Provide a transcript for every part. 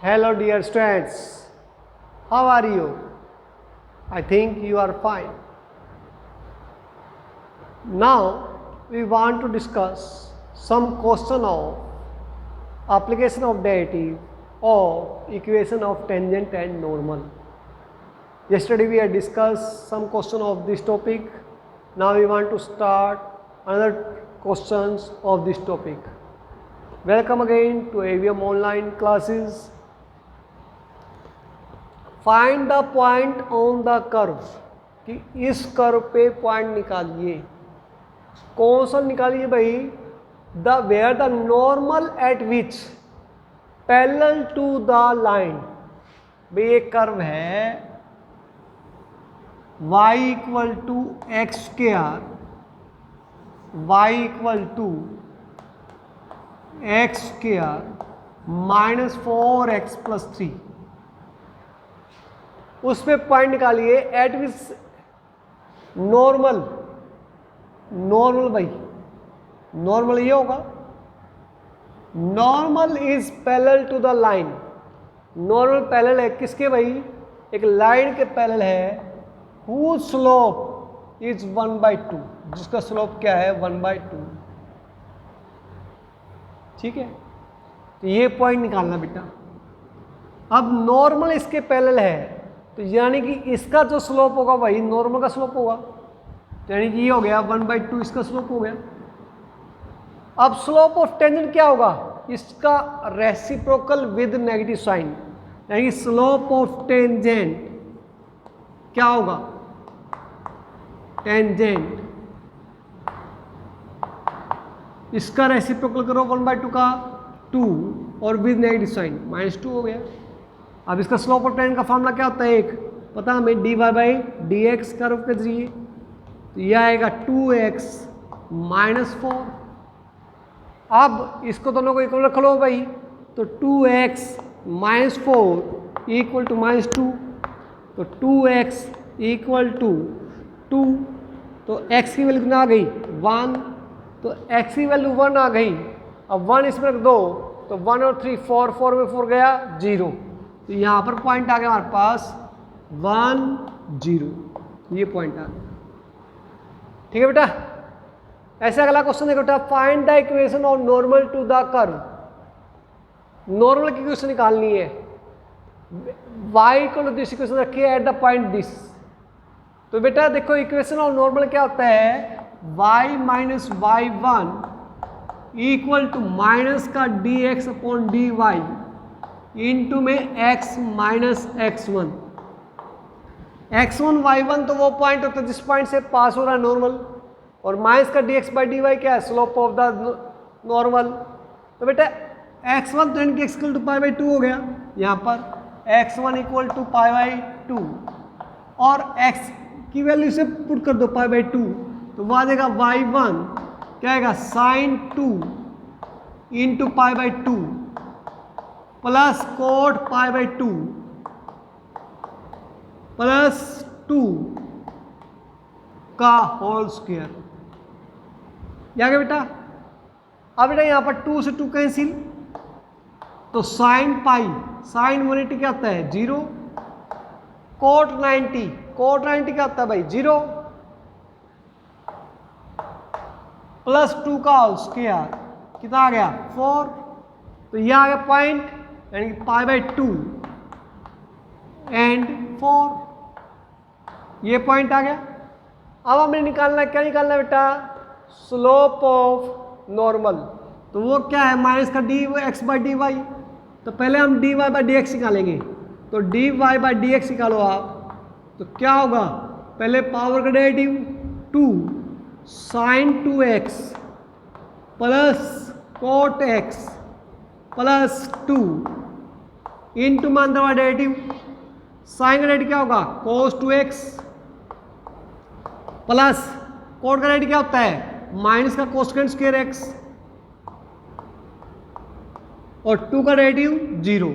Hello dear students, how are you? I think you are fine. Now we want to discuss some question of application of derivative of equation of tangent and normal. Yesterday we had discussed some question of this topic. Now we want to start another questions of this topic. Welcome again to AVM online classes. Find the point on the curve कि इस curve पे point निकालिए. कौन सा निकालिए भाई? The where the normal at which parallel to the line. भाई एक कर्व है y equal to x square, y equal to x square minus 4x plus 3. उस पे पॉइंट निकालिए एट विच नॉर्मल. नॉर्मल भाई नॉर्मल ये होगा, normal is parallel to the line. Normal parallel है किसके भाई? एक लाइन के पैरेलल है whose स्लोप इज 1/2, जिसका स्लोप क्या है 1/2. ठीक है, तो ये पॉइंट निकालना बेटा. अब नॉर्मल इसके पैरेलल है तो यानी कि इसका जो स्लोप होगा वही नॉर्मल का स्लोप होगा. यानी कि ये हो गया 1/2 इसका स्लोप हो गया. अब स्लोप ऑफ टेंजेंट क्या होगा? इसका रेसिप्रोकल विद नेगेटिव साइन. यानी कि स्लोप ऑफ टेंजेंट क्या होगा? टेंजेंट इसका रेसिप्रोकल करो 1/2 का 2 और विद नेगेटिव साइन -2 हो गया. अब इसका स्लोप ऑफ टेंजेंट का फॉर्मूला क्या होता है? एक पता हमें dy/dx कर्व के जरिए. तो यह आएगा 2x - 4. अब इसको दोनों को इक्वल रख लो भाई. तो 2x - 4 इक्वल टू -2. तो 2x इक्वल टू 2. तो x की वैल्यू कितना आ गई 1. तो x की वैल्यू 1 आ गई. अब 1 इसमें रख दो तो 1 और 3 4 में 4 गया 0. तो यहाँ पर पॉइंट आ गया हमारे पास 1 0. ये पॉइंट आ गया. ठीक है बेटा. ऐसे अगला क्वेश्चन देखो बेटा. Find the equation of normal to the curve. Normal की इक्वेशन निकालनी है. y equal to this equation रखिए एट द पॉइंट दिस. तो बेटा देखो इक्वेशन ऑफ नॉर्मल क्या होता है? y minus y1 equal to minus का dx अपॉन dy इंटू में x minus x1. x1 y1 तो वो पॉइंट होता है जिस पॉइंट से पास हो रहा है नॉर्मल, और माइनस का dx/dy क्या है? Slope of the normal. तो बेटा x1 तो इनकी x इक्वल टू π/2 हो गया. यहाँ पर x1 इक्वल टू π/2 और x की वैल्यू से पुट कर दो π/2. तो वो आ जाएगा y1 क्या आएगा sin 2 into π/2 plus cot π/2 plus 2 का होल स्क्वायर. क्या गया बेटा? अब बेटा यहाँ पर 2 से 2 कैंसिल. तो साइन पाई साइन 180 क्या होता है 0. कोट 90 क्या होता है भाई 0. प्लस 2 का होल स्क्वायर कितना आ गया 4. तो यह आ गया पॉइंट यानी कि π/2 एंड 4. ये पॉइंट आ गया. अब हमें निकालना है, क्या निकालना है बेटा? Slope of normal. तो वो क्या है? माइनस का dx/dy. तो पहले हम dy/dx निकालेंगे. तो dy/dx निकालो आप. तो क्या होगा? पहले पावर का derivative 2 sin 2x plus cot x plus 2 into मान दवा डेरिवेटिव. साइन का डेरिवेटिव क्या होगा? cos 2x प्लस कोट का डेरिवेटिव क्या होता है? माइनस का कोसेकेंट स्क्वायर x और 2 का डेरिवेटिव 0.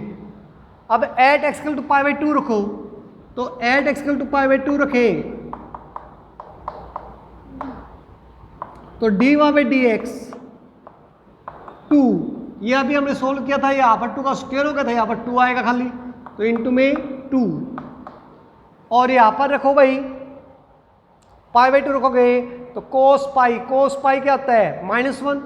अब एट x इक्वल टू π/2 रखो. तो एट x इक्वल टू π/2 रखें तो dy/dx 2 ये अभी हमने सोल्व किया था, यहाँ पर 2 का स्क्वायर हो गया था, यहाँ पर 2 आएगा खाली, तो इंटू में 2, और यहाँ पर रखो भाई π/2 रखोगे तो cos पाई क्या आता है -1,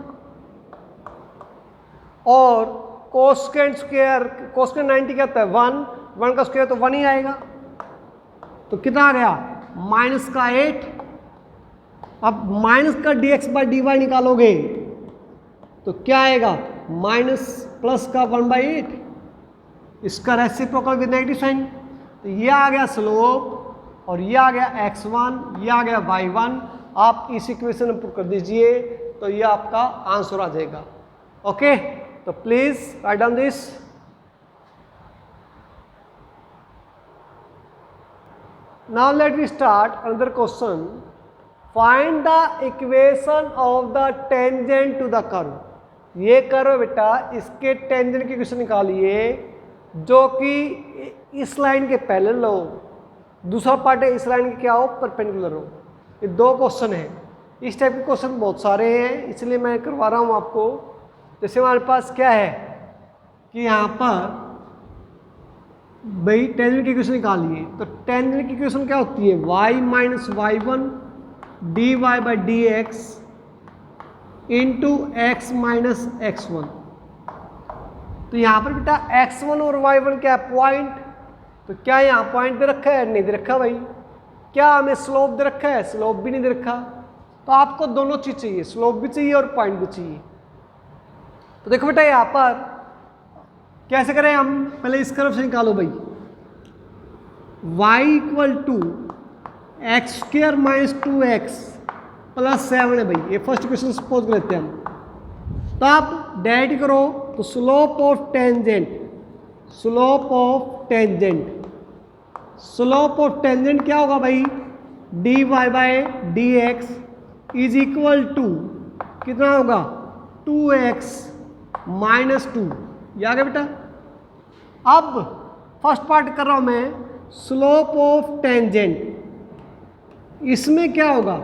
और कोसेकेंट 90 क्या आता है 1 का स्क्वायर तो 1 ही आएगा, तो कितना आ गया -8। अब माइनस का dx/dy निकालोगे तो क्या आएगा प्लस का 1/8, इसका रेसिप्रोकल विद नेगेटिव साइन, तो ये आ गया स्लोप और ये आ गया x1, ये आ गया y1। आप इस इक्वेशन में पुट कर दीजिए तो ये आपका आंसर आ जाएगा। ओके, तो please write down this. Now let we start another question. Find the equation of the tangent to the curve. ये कर्व बेटा, इसके टेंजेंट की इक्वेशन निकालिए जो कि इस लाइन के पैरेलल हो, दूसरा पार्ट है इस लाइन के क्या हो परपेंडिकुलर हो। ये 2 क्वेश्चन है। इस टाइप के क्वेश्चन बहुत सारे हैं, इसलिए मैं करवा रहा हूँ आपको। जैसे हमारे पास क्या है कि यहाँ पर भाई टेंजेंट की इक्वेशन निकालिए, तो टेंजेंट की इक्वेशन क्या होती है y minus y1 dy/dx into x minus x1। तो यहाँ पर बेटा x1 और y1 क्या है पॉइंट, तो क्या यहाँ पॉइंट दे रखा है, नहीं दे रखा भाई। क्या हमें स्लोप दे रखा है, स्लोप भी नहीं दे रखा। तो आपको दोनों चीज चाहिए, स्लोप भी चाहिए और पॉइंट भी चाहिए। तो देखो बेटा यहाँ पर कैसे करें हम, पहले इस कर्व से निकालो भाई y equal to x square minus 2x plus 7 है भाई। ये फर्स्ट क्वेश्चन सपोज कर लेते हैं हम। तो आप डायरेक्ट करो तो स्लोप ऑफ टेंजेंट क्या होगा भाई dy/dx इज इक्वल टू कितना होगा 2x माइनस 2। ये आ गया बेटा। अब फर्स्ट पार्ट कर रहा हूं मैं, स्लोप ऑफ टेंजेंट, इसमें क्या होगा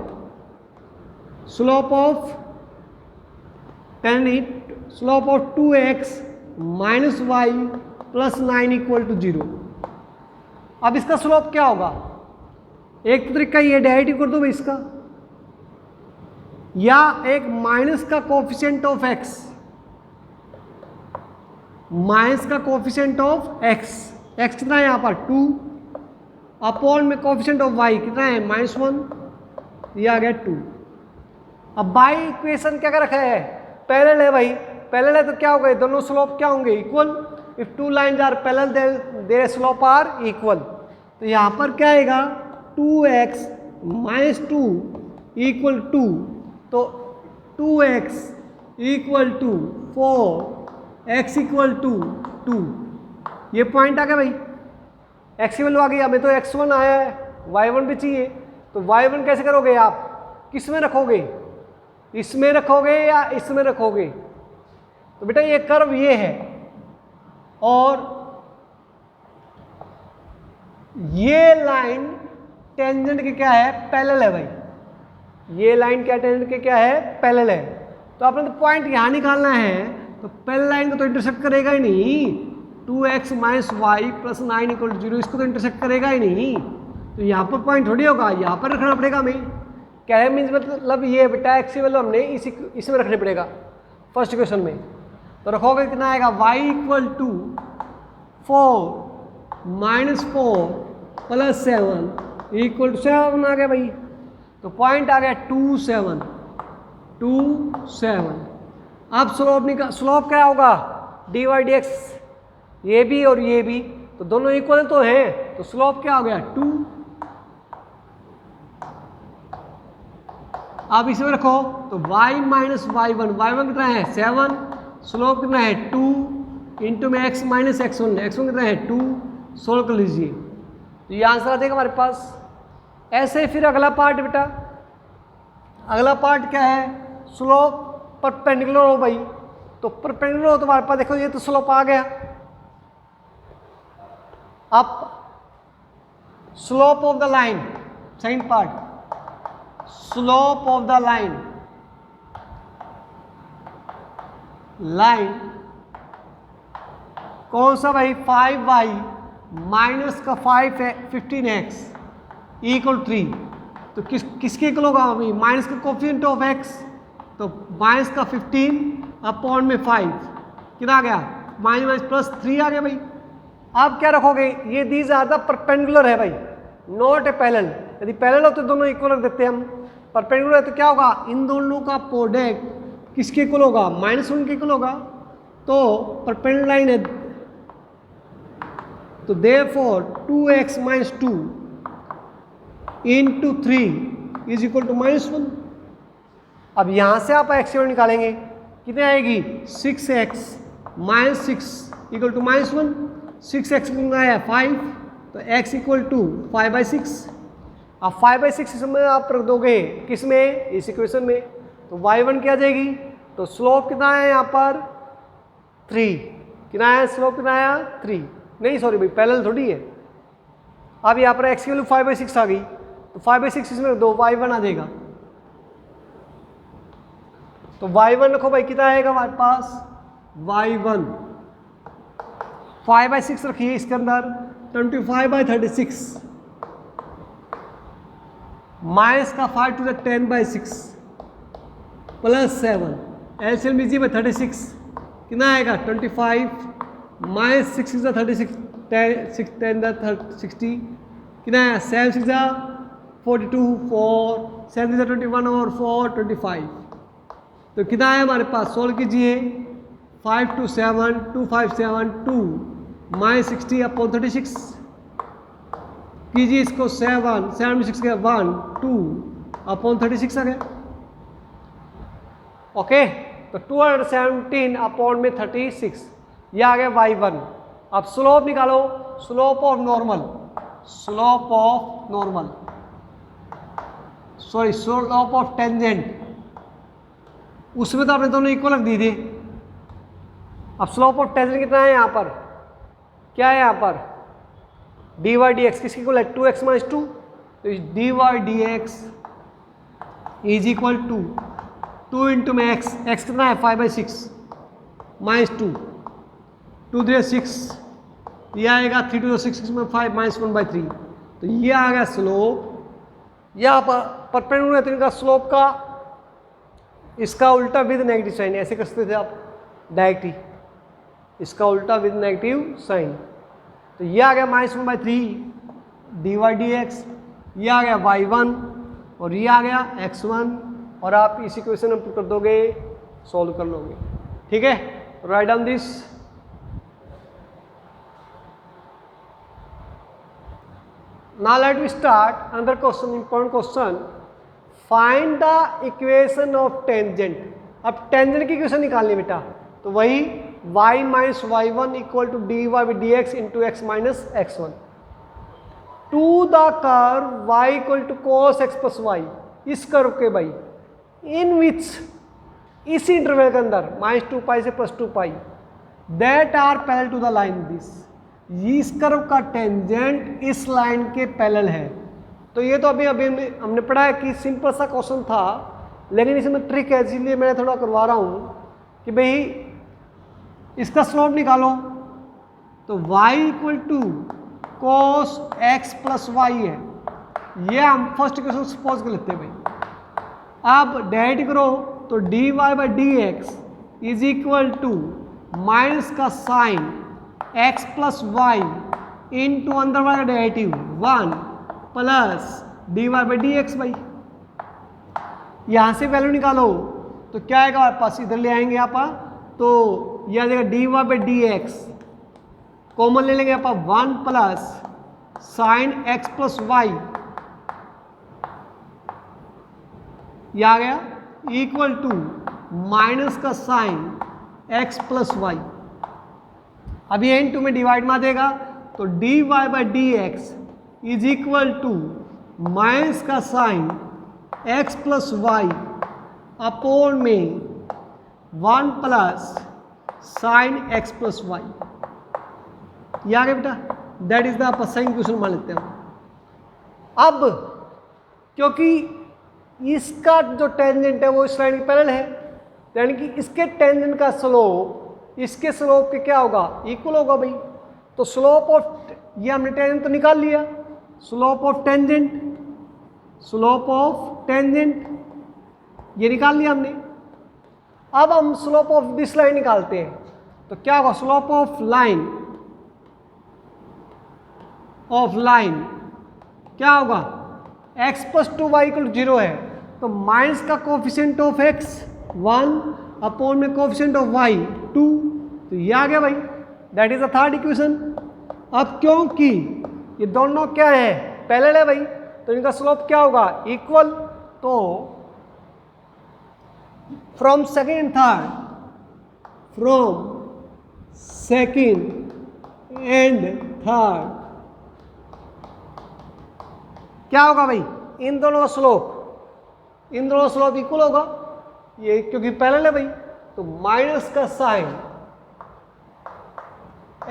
slope of 2x minus y plus 9 equal to 0। अब इसका स्लोप क्या होगा, एक तो तरीका ये डायरेक्ट कर दो भाई इसका, या एक माइनस का कोफिशिएंट ऑफ x, x कितना है यहाँ पर 2 अपॉन में कोफिशिएंट ऑफ y कितना है -1, ये आ गया 2। अब बाई इक्वेशन क्या कर रखा है पैरेलल है भाई, पैरेलल है तो क्या होगा दोनों स्लोप क्या होंगे equal. If 2 lines are parallel their slope are equal. तो यहाँ पर क्या आएगा 2x माइनस 2 इक्वल 2, तो 2x equal to 4, x equal to 2। ये पॉइंट आ गया भाई, x की वैल्यू आ गई। हमें तो x1 आया है, y1 भी चाहिए। तो y1 कैसे करोगे आप, किस में रखोगे, इसमें रखोगे या इसमें रखोगे। तो बेटा ये कर्व ये है और ये लाइन टेंजेंट के क्या है पैरेलल है भाई। ये लाइन क्या टेंजेंट के क्या है पैरेलल है। तो आपने तो पॉइंट यहां निकालना है, तो पैरेलल लाइन को तो इंटरसेक्ट करेगा ही नहीं। 2x minus y plus 9 equal to 0 इसको तो इंटरसेक्ट करेगा ही नहीं। तो यहाँ पर पॉइंट थोड़ी होगा, यहाँ पर रखना पड़ेगा हमें। क्या है मीन्स मतलब ये बेटा एक्स की वैल्यू हमने इसमें रखने पड़ेगा फर्स्ट इक्वेशन में। तो रखोगे कितना आएगा y equal to 4 minus 4 plus 7 equal to 7 आ गया भाई। तो पॉइंट आ गया 2 7। अब स्लोप क्या होगा dy/dx, ये भी और ये भी तो दोनों इक्वल तो हैं, तो स्लोप क्या हो गया 2। अब इसमें रखो तो y माइनस y1 कितना है 7, स्लोप कितना है 2 इंटू में x माइनस x1 कितना है 2, सोल्व कर लीजिए तो ये आंसर आ जाएगा हमारे पास। ऐसे फिर अगला पार्ट बेटा, अगला पार्ट क्या है स्लोप परपेंडिकुलर हो भाई। तो परपेंडिकुलर हो तो हमारे पास देखो ये तो स्लोप आ गया। अब slope of the line, second part, slope of the line कौन सा भाई 5y माइनस का 15x इक्वल 3, तो किसके इक्वल होगा अभी माइनस का कोफिशिएंट ऑफ x, तो माइनस का 15 अपॉन में 5 कितना आ गया माइनस प्लस 3 आ गया भाई। आप क्या रखोगे, ये दीज आर द परपेंडिकुलर है भाई, नॉट ए पैरेलल। यदि पैरेलल हो तो दोनों इक्वल रख देते हैं हम, परपेंडिकुलर है तो क्या होगा, इन दोनों का प्रोडक्ट किसके इक्वल होगा, -1 के इक्वल होगा। तो परपेंडिकुलर लाइन है, तो therefore 2x minus 2 into 3 is equal to -1। अब यहां से आप x निकालेंगे, कितने आएगी 6x minus 6 equal to -1, 6x आया 5, तो x इक्वल टू 5/6। अब 5/6 इसमें आप रख दोगे किस में, इस इक्वेशन में, तो y1 क्या आ जाएगी, तो स्लोप कितना है यहाँ पर 3, कितना है स्लोप कितना आया 3, नहीं सॉरी भाई पैरेलल थोड़ी है। अब यहाँ पर x की वैल्यू 5/6 आ गई, तो 5/6 इसमें रख दो, y1 आ जाएगा। तो y1 रखो भाई, कितना आएगा हमारे पास y1 5/6 रखिए, इसके अंदर 25/36 माइनस का 5 टू द 10/6 प्लस 7 एलसीएम लीजिए भाई 36 कितना आएगा 25 माइनस 6 इज 36 6 10 60 कितना है 7 6 42 4 7 इज 21 और 4 25, तो कितना है हमारे पास, सोल्व कीजिए 5 2 7 2 5 7 2 माइनस 60 अपॉन 36 कीजिए इसको 7 7 में 6 गया 1 2 अपॉन 36 आ गया। ओके, तो 217 अपॉन में 36 ये आ गया y1। अब स्लोप निकालो, slope of normal, slope of normal sorry slope of tangent, उसमें तो आपने दोनों इक्वल रख दी थी। अब स्लोप ऑफ टेंजेंट कितना है यहाँ पर, क्या है यहाँ पर dy dx किसकी इक्वल है 2x माइनस 2, तो dy dx is equal to 2 into में x कितना है 5/6 माइनस 2 2 3 6, ये आएगा 3 2 6 में 5 माइनस 1/3, तो ये आ गया स्लोप। यहाँ पर परपेंडिकुलर है तो इनका स्लोप का इसका उल्टा विद नेगेटिव साइन, ऐसे कर सकते थे आप डायरेक्ट ही, इसका उल्टा विद नेगेटिव साइन, तो ये आ गया -1/3 dy dx, ये आ गया y1 और ये आ गया x1, और आप इस इक्वेशन में पुट कर दोगे, सॉल्व कर लोगे। ठीक है, right down this. Now let we start another question, important question, find the equation of tangent. अब टेंजेंट की इक्वेशन निकालनी बेटा, तो वही y minus y1 equal to dy dx into x minus x1 to the curve y equal to cos x plus y, इस curve के भाई इन विच इस इंटरवल के अंदर -2 पाई से +2 pi that are parallel to the line this, इस curve का tangent इस लाइन के पैरेलल है। तो ये तो अभी हमने पढ़ा है कि सिंपल सा क्वेश्चन था, लेकिन इसमें ट्रिक है, इसीलिए मैं थोड़ा करवा रहा हूँ कि भाई इसका स्लोप निकालो, तो y equal to cos x plus y है, ये हम फर्स्ट इक्वेशन सपोज कर लेते हैं भाई। अब डेरिवेटिव करो तो dy by dx is equal to minus का sine x plus Y into अंदर वाला derivative 1 plus dy by dx भाई। यहाँ से वैल्यू निकालो तो क्या आएगा हमारे पास, इधर ले आएंगे यहाँ पर, तो यह आ जाएगा dy बाई dx, कॉमन ले लेंगे यहाँ पर 1 plus sine x plus Y, यह आ गया इक्वल टू माइनस का साइन x प्लस वाई। अब ये इंटू में डिवाइड में देगा, तो dy by dx is equal to minus का sine x plus Y upon में 1 plus sine x plus Y, ये आ गया बेटा, that is the sine question मान लेते हैं। अब क्योंकि इसका जो टेंजेंट है वो इस लाइन के पैरेलल है, यानी कि इसके टेंजेंट का स्लोप इसके स्लोप के क्या होगा, इक्वल होगा भाई। तो स्लोप ऑफ, ये हमने टेंजेंट तो निकाल लिया, slope of tangent, slope of tangent ये निकाल लिया हमने। अब हम स्लोप ऑफ दिस लाइन निकालते हैं, तो क्या होगा, स्लोप ऑफ लाइन क्या होगा, x + 2y = 0 है, तो माइनस का कोफिशिएंट ऑफ x 1 अपॉन में कोफिशिएंट ऑफ y 2, तो ये आ गया भाई, that is the third equation. अब क्योंकि ये दोनों क्या है, पैरेलल है भाई, तो इनका स्लोप क्या होगा, इक्वल। तो फ्रॉम सेकेंड एंड थर्ड क्या होगा भाई, इन दोनों का स्लोप इक्वल होगा, ये क्योंकि पैरेलल है भाई। तो माइनस का साइन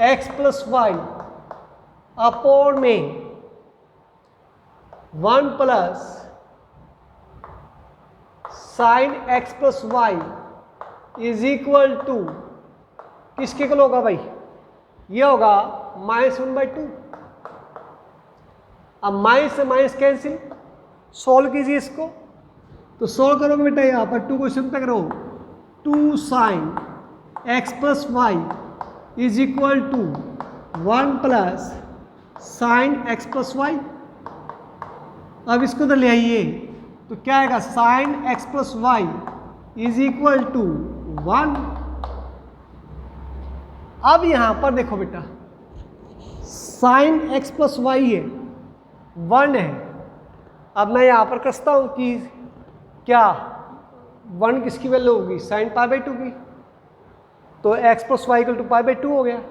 x + y अपॉन में 1 + साइन x + y = किसके इक्वल होगा भाई, ये होगा -1/2। अब माइनस से माइनस कैंसिल, सोल्व कीजिए इसको, तो सोल्व करोगे बेटा यहाँ पर 2 को सिंपल करो, 2 sin x + y = 1 + sin x + y। अब इसको तो ले आइए, तो क्या आएगा, sin x + y = 1। अब यहां पर देखो बेटा, sin x + y है 1 है। अब मैं यहां पर कसता हूं कि क्या 1 किसकी वैल्यू होगी, sin π/2 की, तो x + y = π/2 हो गया।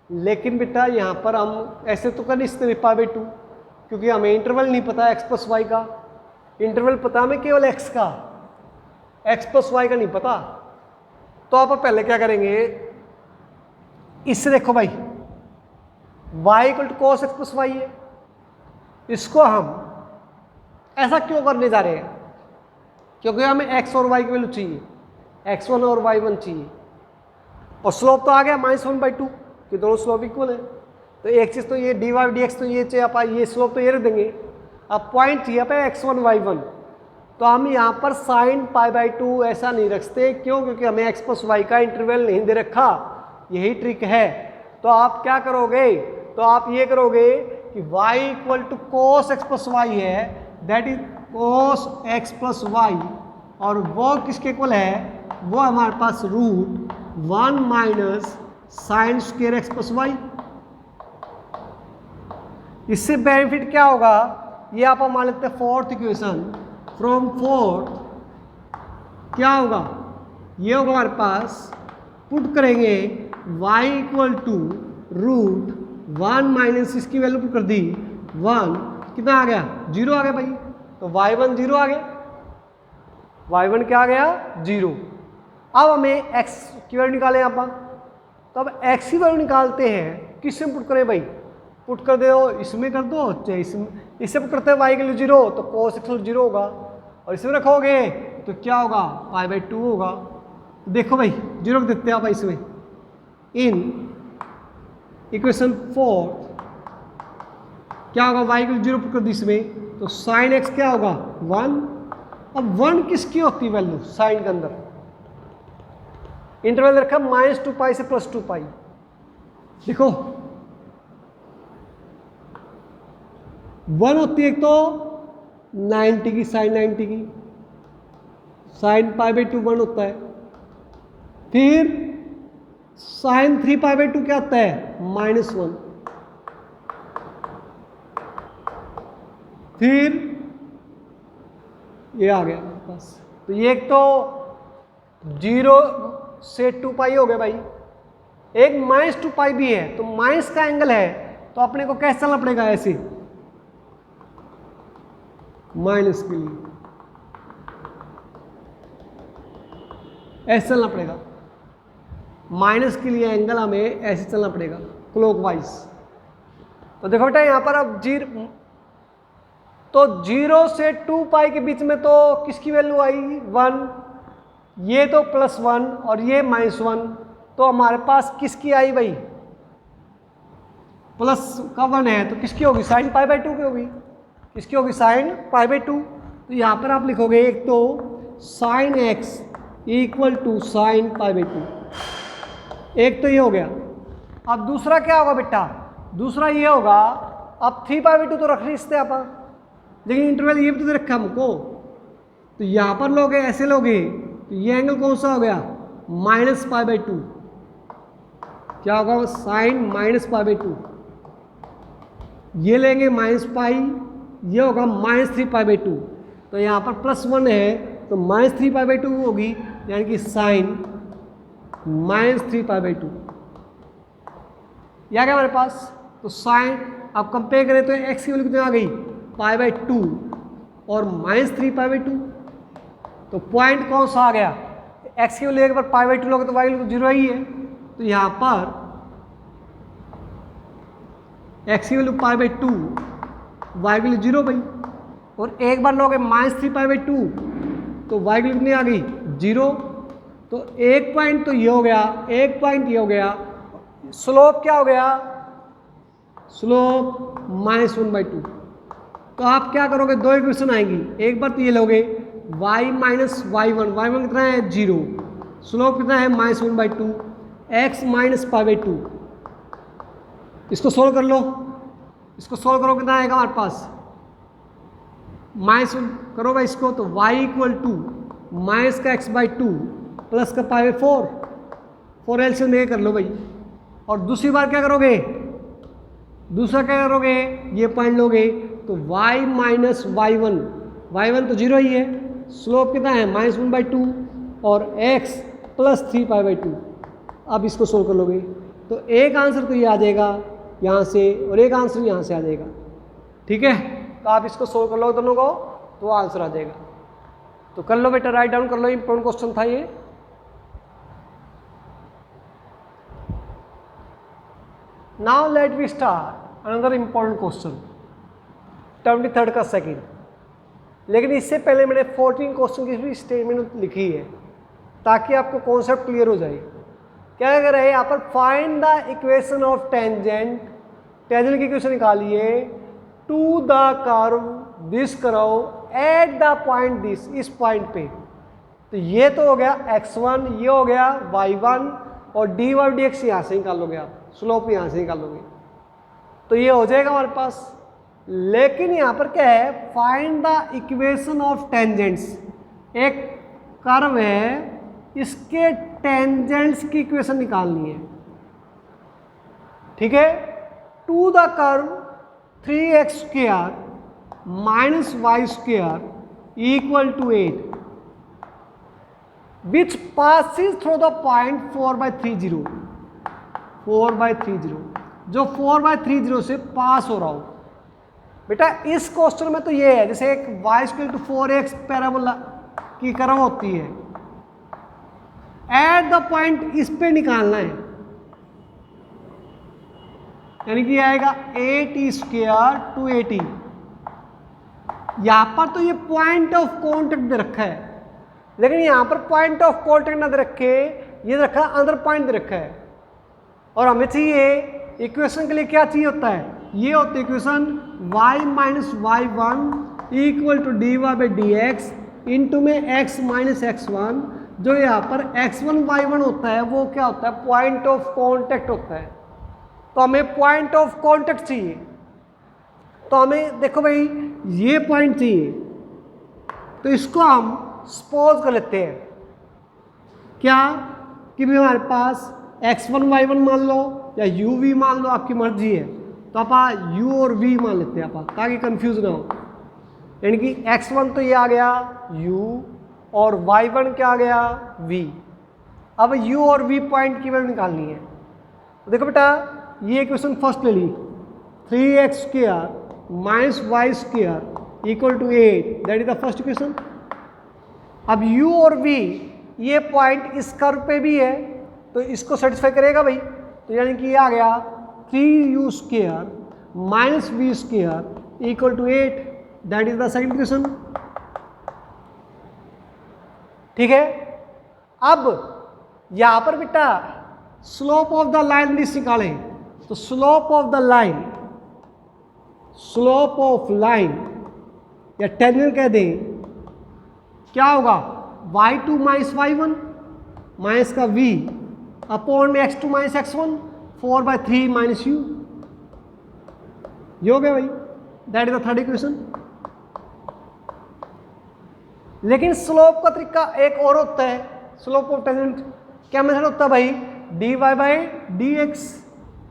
लेकिन बेटा यहाँ पर हम ऐसे तो कर नहीं सकते π/2, क्योंकि हमें इंटरवल नहीं पता x + y का, इंटरवल पता हमें केवल x का, x + y का नहीं पता। तो आप पहले क्या करेंगे, इससे देखो भाई y = cos x + y है, इसको हम ऐसा क्यों करने जा रहे हैं, क्योंकि हमें x और y की वैल्यू चाहिए, x1 और y1 चाहिए, और स्लोप तो आ गया -1/2, कि दोनों स्लोप इक्वल है। तो एक चीज़ तो ये dy/dx तो ये चाहिए, आप ये स्लोप तो ये रख देंगे। अब पॉइंट चाहिए पे x1 y1, तो हम यहाँ पर sin π/2 ऐसा नहीं रखते, क्यों, क्योंकि हमें x + y का इंटरवल नहीं दे रखा, यही ट्रिक है। तो आप क्या करोगे, तो आप ये करोगे कि y = cos x + y है, that is cos x + y, और वो किसके इक्वल है, वो हमारे पास √1 - sin² x + y। इससे बेनिफिट क्या होगा, ये आप मान लेते हैं फोर्थ इक्वेशन, फ्रॉम फोर्थ क्या होगा, ये होगा हमारे पास, पुट करेंगे y = √1 - इसकी वैल्यू पुट कर दी 1, कितना आ गया, 0 आ गया भाई। तो y1 0 आ गया, y1 क्या आ गया, 0। अब हमें x की वैल्यू निकालें यहाँ पर, तो अब x की वैल्यू निकालते हैं, किससे पुट करें भाई, पुट कर दो, इसमें कर दो, चाहे इससे पुट करते हैं y के लिए 0, तो cos x 0 होगा, और इसमें रखोगे तो क्या होगा, π/2 होगा। देखो भाई 0 रख देते हैं आप इसमें, इन इक्वेशन 4 क्या होगा, y के लिए 0 पुट कर दी इसमें, तो sin x क्या होगा, 1। अब 1 किसकी होती है वैल्यू, साइन के अंदर इंटरवल रखा -2π से +2π। देखो 1 होती है एक तो 90 की, साइन 90 की, साइन π/2 1 होता है। फिर साइन 3π/2 क्या होता है, -1। फिर ये आ गया मेरे पास, तो ये एक तो 0 से 2π हो गया भाई, एक -2π भी है, तो माइनस का एंगल है, तो अपने को कैसे चलना पड़ेगा, ऐसे माइनस के लिए ऐसे चलना पड़ेगा, माइनस के लिए एंगल हमें ऐसे चलना पड़ेगा क्लॉकवाइज। तो देखो बेटा यहाँ पर अब 0 से 2π के बीच में तो किसकी वैल्यू आई, 1, ये तो +1 और ये -1, तो तो हमारे पास किसकी आई भाई, प्लस का 1 है तो किसकी होगी, साइन पाई बाई 2 की होगी, किसकी होगी, साइन पाई बाई 2। तो यहाँ पर आप लिखोगे एक तो sine x equal to sine pi by 2, एक तो ये हो गया। अब दूसरा क्या होगा बेटा, दूसरा ये होगा, अब 3 पाई बाई 2 तो रख नहीं सकते आप, लेकिन इंटरवल ये भी तो दे रखा हमको, तो यहाँ पर लोगे ऐसे लोगे तो ये एंगल कौन सा हो गया, माइनस पाई बाई 2, क्या होगा, साइन माइनस पाई बाई 2, ये लेंगे माइनस पाई, ये होगा माइनस 3 पाई बाई 2, तो यहाँ पर प्लस 1 है तो माइनस 3 पाई बाई 2 होगी, यानी कि साइन माइनस 3 पाई बाई 2, या क्या हमारे पास। तो साइन आप कंपेयर करें तो एक्स की वैल्यू कितनी आ गई, पाई बाई 2 और माइनस 3 पाई बाई 2, तो पॉइंट कौन सा आ गया, एक्स की वैल्यू एक बार पाई बाई 2 लोगे तो वाई वैल्यू 0 ही है, तो यहाँ पर एक्स की value pi by 2, y value 0 भाई, और एक बार लोगे माइनस 3 पाई बाई 2 तो वाई वैल्यू कितनी आ गई 0, तो एक पॉइंट तो ये हो गया, एक पॉइंट ये हो गया, स्लोप क्या हो गया, स्लोप माइनस 1/2। तो आप क्या करोगे, दो इक्वेशन आएंगी, एक बार तो ये लोगे y माइनस वाई वन कितना है 0, स्लोप कितना है minus 1/2, x minus pi by 2, इसको सोल्व कर लो, इसको सोल्व करो कितना आएगा हमारे पास, माइनस करोगे इसको तो y इक्वल टू माइनस का x बाई 2 प्लस का पाई बाई 4 एलसीएम में कर लो भाई। और दूसरी बार क्या करोगे, दूसरा क्या करोगे, ये पॉइंट लोगे तो y माइनस वाई वन तो 0 ही है, स्लोप कितना है माइनस 1/2 और x प्लस 3 पाई बाई 2। अब इसको सोल्व कर लोगे तो एक आंसर तो ये आ जाएगा यहाँ से और एक आंसर यहाँ से आ जाएगा, ठीक है। तो आप इसको सोल्व कर लो दोनों को तो आंसर आ जाएगा। तो कर लो बेटा, राइट डाउन कर लो, इंपॉर्टेंट क्वेश्चन था ये। Now let we start another important question 23rd का सेकंड, लेकिन इससे पहले मैंने 14 क्वेश्चन की भी स्टेटमेंट लिखी है ताकि आपको कॉन्सेप्ट क्लियर हो जाए। क्या कर रहे हैं यहाँ पर, find the equation of tangent, tangent की इक्वेशन निकालिए to the curve this curve at the point this, इस पॉइंट पे। तो ये तो हो गया x1, ये हो गया y1 और dy dx यहाँ से निकालोगे आप, स्लोप यहाँ से निकालोगे तो ये हो जाएगा हमारे पास। लेकिन यहाँ पर क्या है, find the equation of tangents, एक कर्व है इसके टेंजेंट्स की इक्वेशन निकालनी है, ठीक है। To the curve 3x² minus y² equal to 8 which passes through the point 4/30, 4/30 जो 4/30 से पास हो रहा हो। बेटा इस क्वेश्चन में तो ये है, जैसे एक y² 4x पैराबोला की कर्व होती है, एट द पॉइंट इस पे निकालना है, यानी कि आएगा 8t² टू 80। यहां पर तो ये पॉइंट ऑफ कॉन्टेक्ट दे रखा है, लेकिन यहां पर पॉइंट ऑफ कॉन्टेक्ट ना दे रखे, ये दे रखा अदर पॉइंट दे रखा है। और हमें चाहिए इक्वेशन के लिए क्या चाहिए होता है, ये होती है equation y minus y one equal to dy by D x into में x माइनस x1, जो यहाँ पर x1 y1 होता है वो क्या होता है, पॉइंट ऑफ कॉन्टेक्ट होता है। तो हमें पॉइंट ऑफ कॉन्टेक्ट चाहिए, तो हमें देखो भाई ये पॉइंट चाहिए, तो इसको हम सपोज कर लेते हैं क्या कि भाई हमारे पास x1 y1 मान लो या u v मान लो, आपकी मर्जी है। तो आप u और v मान लेते हैं आप, ताकि कंफ्यूज ना हो। यानी कि x1 तो ये आ गया u और y1 क्या आ गया v। अब u और v पॉइंट की वैल्यू निकालनी है। तो देखो बेटा ये इक्वेशन फर्स्ट ले ली, 3x² minus y² equal to 8, that is the first equation. अब u और v ये पॉइंट इस कर्व पे भी है तो इसको सेटिस्फाई करेगा भाई, तो यानी कि ये आ गया 3u² minus v² equal to 8, that is the second equation, ठीक है। अब यहां पर बेटा slope of the line this निकालें, तो slope of the line, slope of line या टेंजेंट कह दें, क्या होगा y2 माइनस y1 माइनस का v अपॉन में x2 minus x1 4/3 minus u। ये हो गया भाई, that is the third equation. लेकिन स्लोप का तरीका एक और होता है, स्लोप ऑफ टेंजेंट क्या मेथड होता है भाई, dy/dx।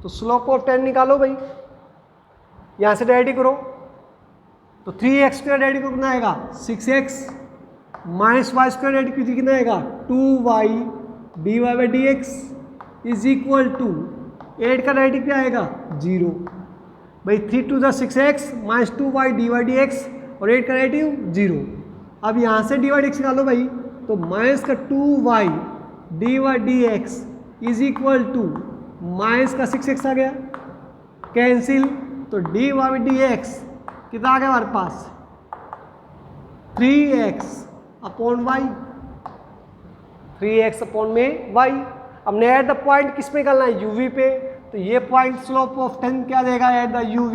तो स्लोप ऑफ टेंजेंट निकालो भाई, यहां से डायरेक्ट करो, तो 3x² डायरेक्ट कितना आएगा 6x minus y square direct कितना आएगा 2y dy/dx is equal to 8 का डायरेक्ट क्या आएगा 0 भाई, 3 2 6x माइनस 2y dy/dx और 8 का डायरेक्टिव 0। अब यहाँ से dy/dx निकालो भाई, तो माइनस का 2y dy/dx is equal to minus का 6x आ गया, कैंसिल, तो dy/dx कितना आ गया हमारे पास 3x upon y, 3x upon में y। अब ने एट द पॉइंट किस पे निकालना है uv पे, तो ये पॉइंट स्लोप ऑफ टेंजेंट क्या देगा at the uv,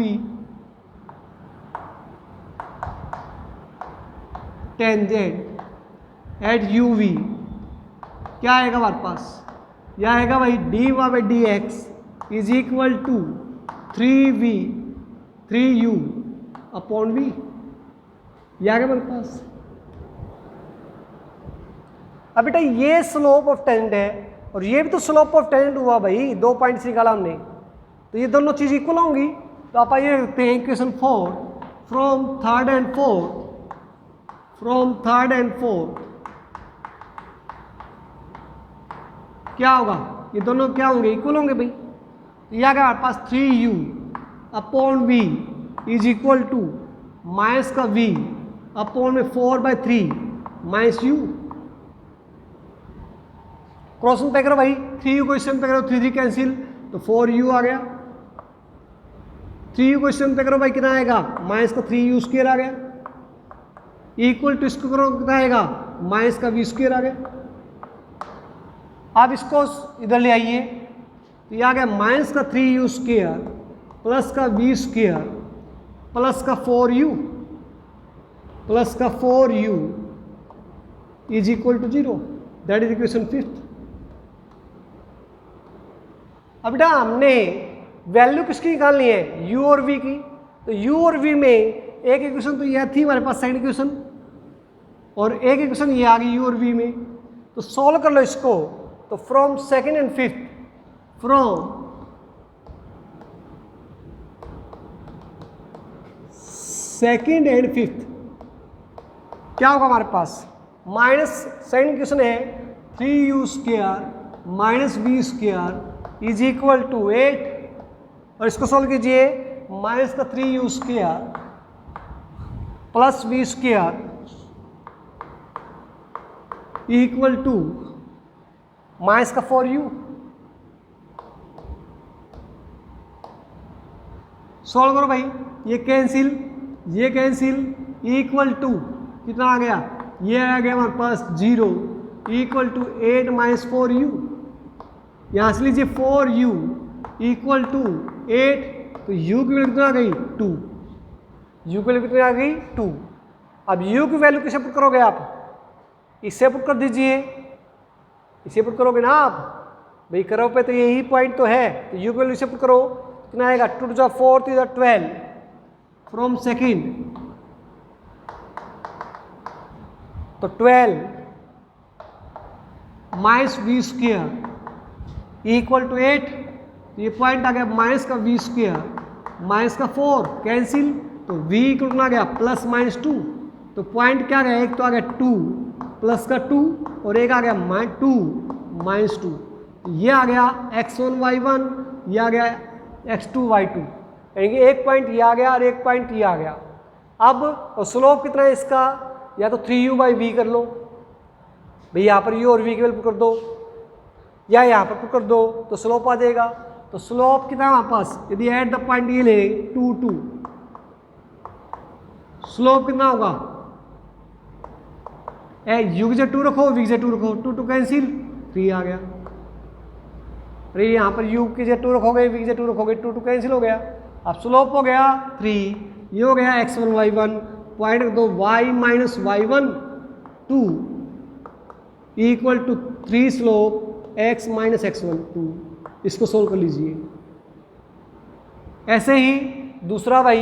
tangent at uv क्या आएगा हमारे पास, यह आएगा भाई dy/dx is equal to 3u upon v। यह आ गया हमारे पास। अब बेटा ये स्लोप ऑफ टेंजेंट है और ये भी तो स्लोप ऑफ टेंजेंट हुआ भाई, 2 पॉइंट्स निकाला हमने, तो ये दोनों चीज इक्वल होंगी। तो आप आइए देखते हैं equation 4 from third and fourth क्या होगा, ये दोनों क्या होंगे इक्वल होंगे भाई। तो यह आ गया हमारे पास 3u upon v is equal to minus का v अपॉन में 4/3 माइनस u। क्रॉस पे करो भाई, 3u को इसमें पे करो, 3 कैंसिल, तो 4u आ गया। 3u को इसमें पे करो भाई, कितना आएगा माइनस का 3u स्क्वायर आ गया, इक्वल टू इसको करो कितना आएगा माइनस का v स्क्वायर आ गया। आप इसको इधर ले आइए, तो यह आ गया माइनस का 3u स्क्वायर प्लस का v स्क्वायर प्लस का 4u is equal to 0, that is equation 5th। अब बेटा हमने वैल्यू किसकी निकालनी है u और v की, तो u और v में एक इक्वेशन तो यह थी हमारे पास सेकंड इक्वेशन, और एक इक्वेशन ये आ गई u और v में। तो सॉल्व कर लो इसको, तो from second and fifth, from second and fifth क्या होगा हमारे पास, माइनस सेकंड इक्वेशन है 3u square minus v square is equal to 8, और इसको सॉल्व कीजिए, माइनस का 3u square plus v square equal to minus का 4u। सॉल्व करो भाई, ये कैंसिल इक्वल टू कितना आ गया, ये आ गया हमारे पास 0 इक्वल टू 8 माइनस 4u। यहां से लीजिए 4u इक्वल टू 8, तो u की वैल्यू कितना आ गई 2, u की वैल्यू कितनी आ गई 2। अब u की वैल्यू कैसे पुट करोगे आप, इससे पुट कर दीजिए, इसे पुट करोगे ना आप भाई, करो पे तो यही पॉइंट तो है, तो u की वैल्यू इसे पुट करो, कितना आएगा 2 to the 4th is 12 from second, तो 12 minus v square equal to 8, तो ये पॉइंट आ गया माइनस का v स्क्वायर माइनस का 4 कैंसिल, तो v इक्वल आ गया प्लस माइनस 2, तो पॉइंट क्या आ गया, एक तो आ गया 2 प्लस का 2 और एक आ गया 2 माइनस 2, ये आ गया x1 y1, ये आ गया x2 y2, यानी कि एक पॉइंट ये आ गया और एक पॉइंट ये आ गया। अब स्लोप कितना है इसका, या तो 3u/v कर लो भाई, यहाँ पर u और v की वैल्यू कर दो, या यहाँ पर कर दो, तो स्लोप आ जाएगा। तो स्लोप कितना है हमारे पास, यदि एट द पॉइंट ये ले 2 2, स्लोप कितना होगा, u की जगह 2 रखो, v की जगह 2 रखो, 2 2 कैंसिल, 3 आ गया। और ये यहाँ पर u की जगह 2 रखोगे, v की जगह 2 रखोगे, 2 कैंसिल हो गया। अब स्लोप हो गया 3, ये हो गया x1 y1, पॉइंट रख दो y minus y1 2 equal to 3 slope x minus x1 2। इसको सोल्व कर लीजिए। ऐसे ही दूसरा भाई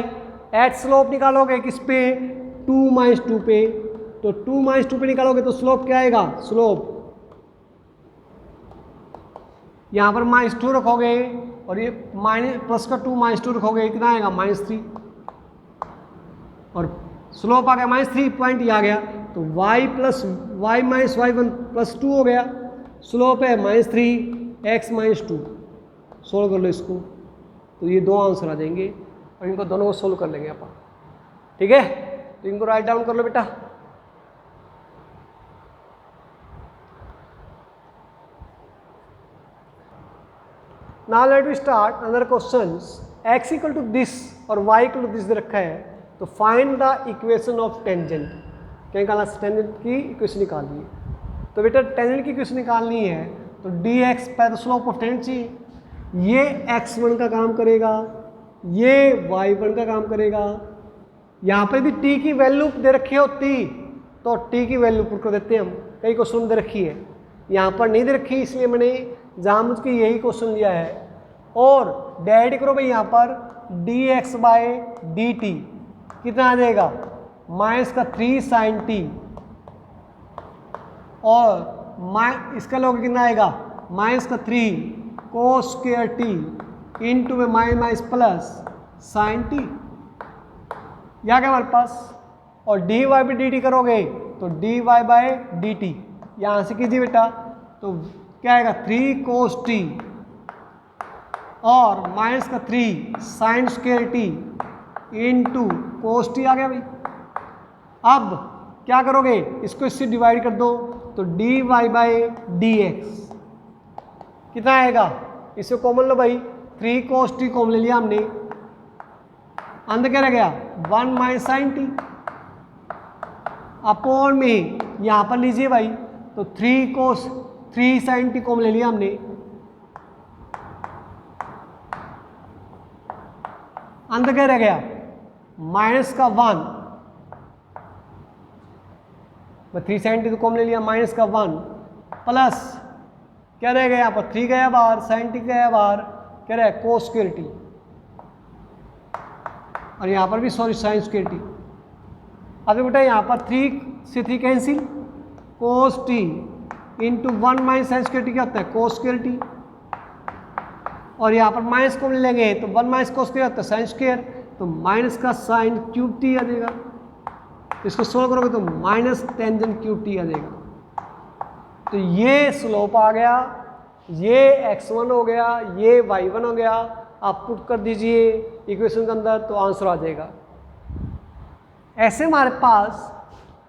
एट स्लोप निकालोगे किस पे, 2 माइनस 2 पे, तो 2 माइनस 2 पे निकालोगे तो स्लोप क्या आएगा, स्लोप यहाँ पर -2 रखोगे और ये माइनस प्लस का 2 -2 रखोगे, कितना आएगा -3, और स्लोप आ गया -3, पॉइंट ये आ गया, तो y plus y minus y1 plus 2 हो गया, स्लोप है -3 x माइनस 2। सोल्व कर लो इसको, तो ये 2 आंसर आ जाएंगे और इनको दोनों को सोल्व कर लेंगे अपन। ठीक है, तो इनको राइट डाउन कर लो बेटा। Now let we start another questions. x equal to this और y इक्वल टू दिस दे रखा है, तो find the equation of tangent. क्या निकालना, टेंजेंट की इक्वेशन निकालनी है। तो बेटा टेंजेंट की इक्वेशन निकालनी है तो dx पहले स्लोप ऑफ टेंजेंट चाहिए, ये x1 का काम करेगा, ये y1 का काम करेगा। यहाँ पर भी t की वैल्यू दे रखी होती तो t की वैल्यू पुट कर देते हैं हम, कई क्वेश्चन दे रखी है, यहाँ पर नहीं दे रखी इसलिए मैंने जानबूझ के यही क्वेश्चन लिया है। और डायरेक्ट करो भाई, यहाँ पर dx बाय dt कितना आ जाएगा, -3 sin t, और इसका लोग कितना आएगा, -3 cos स्क्वायर t इंटू में माइनस प्लस साइन t, या क्या हमारे पास। और dy बाई dt करोगे तो dy बाय dt यहाँ से कीजिए बेटा, तो क्या आएगा 3 cos t और -3 sine square t into cos t आ गया भाई। अब क्या करोगे, इसको इससे डिवाइड कर दो तो dy बाई dx कितना आएगा, इससे कॉमन लो भाई, 3 cos t कॉमन ले लिया हमने, अंदर क्या रह गया 1 माइनस साइन t अपॉन में यहाँ पर लीजिए भाई, तो 3 साइन t कॉमन ले लिया हमने, अंदर क्या रह गया माइनस का 1, 3 साइन t तो कॉमन ले लिया, माइनस का 1 प्लस क्या रह गया यहाँ पर 3 गया बाहर, साइन t गया बाहर, क्या रहा कोस स्क्वायर t, और यहाँ पर भी सॉरी साइन स्क्वायर t। अब बेटा यहाँ पर 3 से 3 कैंसिल, कोस t into 1 minus sine square t क्या होता है कोस स्क्वायर t, और यहाँ पर माइनस को लेंगे तो 1 माइनस कोस स्क्वायर होता है साइन स्क्वायर, तो माइनस का साइन क्यूब t आ जाएगा। इसको सोल्व करोगे तो माइनस टेंजेंट क्यूब t आ जाएगा। तो ये स्लोप आ गया, ये x1 हो गया, ये y1 हो गया, आप पुट कर दीजिए इक्वेशन के अंदर तो आंसर आ जाएगा। ऐसे हमारे पास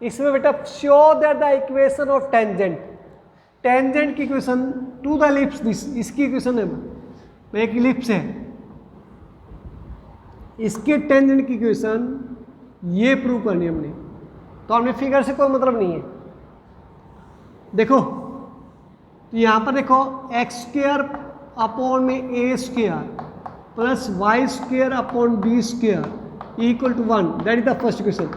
इसमें बेटा show that the equation of tangent, tangent की equation to the ellipse this, इसकी इक्वेशन है, एक इलिप्स है, इसके टेंजेंट की इक्वेशन ये प्रूव करनी है हमने, तो हमने फिगर से कोई मतलब नहीं है। देखो तो यहाँ पर देखो एक्स स्क्वायर अपॉन में A square plus Y square upon B square equal to 1, that is the first equation.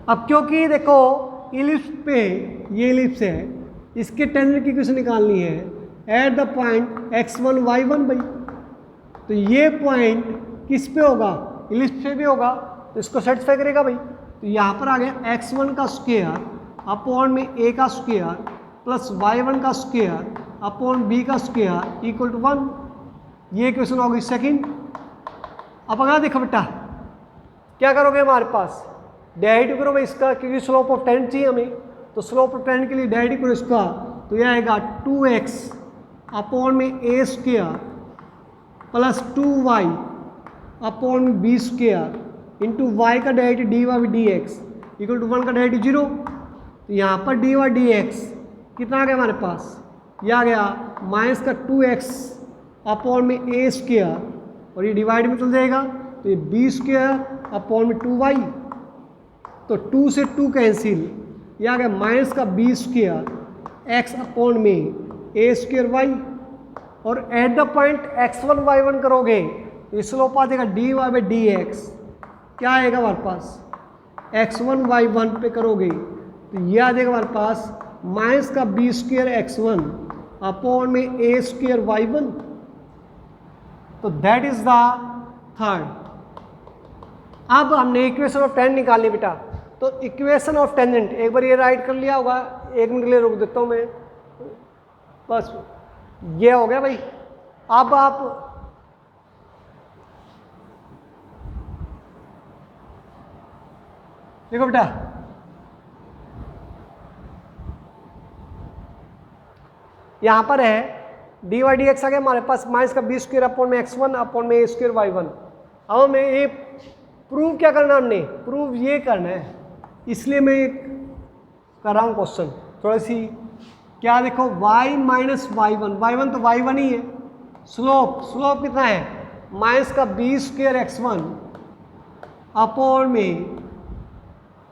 अब क्योंकि देखो इलिप्स पे ये इलिप्स है, इसके टेंजेंट की इक्वेशन निकालनी है eight the point x1 y1 भाई, तो ये पॉइंट किस पे होगा, इलिप्स पे भी होगा, तो इसको सेटिस्फाई करेगा भाई। तो यहाँ पर आ गया x1 का स्क्वायर अपॉन में a का स्क्वायर प्लस y1 का स्क्वायर अपॉन b का स्क्वायर इक्वल टू 1, ये इक्वेशन होगी सेकंड। अब अगर देखो बेटा क्या करोगे, हमारे पास डेरिवेटिव करो भाई इसका, क्योंकि स्लोप ऑफ टेंजेंट चाहिए हमें, तो स्लोप ऑफ टेंजेंट के लिए डेरिवेटिव करो इसका, तो यह आएगा 2x अपॉन में a square plus 2y upon b square into y का derivative dy by dx equal to 1 का डेरिवेटिव 0। तो यहाँ पर dy बाई dx कितना आ गया हमारे पास, यह आ गया माइनस का 2x अपॉन में a स्क्वायर और ये डिवाइड में चल जाएगा, तो ये b स्क्वायर अपॉन में 2y, तो 2 से 2 कैंसिल, यह आ गया माइनस का b स्क्वायर x अपॉन में a स्क्वायर y, और eight the point x1 y1 करोगे तो स्लोप आ जाएगा dy बाई डी एक्स। क्या आएगा हमारे पास, x1 y1 पे करोगे तो ये आ जाएगा हमारे पास माइनस का बी स्क्वेयर x1 अपॉन में ए स्क्वेयर y1। तो दैट इज द थर्ड। अब हमने इक्वेशन ऑफ टेंजेंट निकालनी बेटा, तो इक्वेशन ऑफ टेंजेंट एक बार ये राइट कर लिया होगा, 1 मिनट के लिए रोक देता हूं मैं, बस ये हो गया भाई। अब आप देखो बेटा, यहां पर है डी वाई डी एक्स आ गया हमारे पास माइनस का बी स्क्वेयर अपॉन में x1 अपॉन में ए स्क्वेयर y1। अब हमें ये प्रूव क्या करना, हमने प्रूव ये करना है, इसलिए मैं कर रहा हूँ क्वेश्चन थोड़ी सी। क्या देखो y माइनस y1 तो y1 ही है। स्लोप कितना है, माइनस का बी स्क्वेयर x1 अपॉन में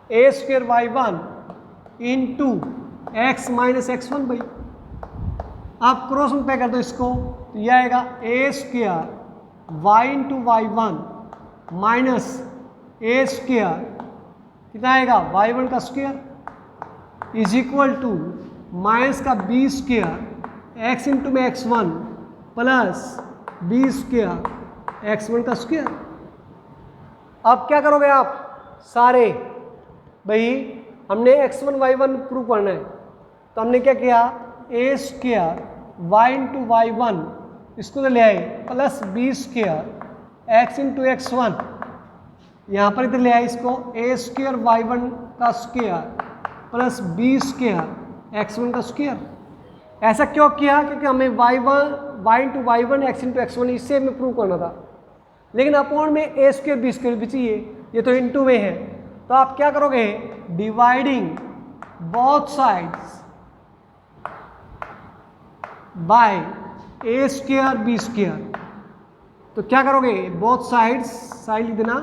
A square y1 into X minus x1 भाई। आप क्रॉस मल्टीप्लाई कर दो इसको तो यह आएगा A square Y into y1 minus A square कितना आएगा y1 का square is equal to minus का बी स्क्वेयर एक्स इंटू में x1 plus b square x1 का स्क्वेयर। अब क्या करोगे आप सारे, भाई हमने x1 y1 प्रूव करना है तो हमने क्या किया, ए स्क्वेयर वाई इंटू y1 इसको तो ले आए plus b square x into x1, यहाँ पर इधर ले आए इसको ए स्क्वेयर y1 का square plus b square x1 का स्क्वेयर। ऐसा क्यों किया, क्योंकि हमें y into y1 x into x1 इससे हमें प्रूव करना था, लेकिन अपॉन में ए स्क्वेयर बी स्क्वेयर भी चाहिए, ये तो इंटू में है। तो आप क्या करोगे, dividing both sides by a square b square. तो क्या करोगे, बोथ साइड्स साइड लिख देना,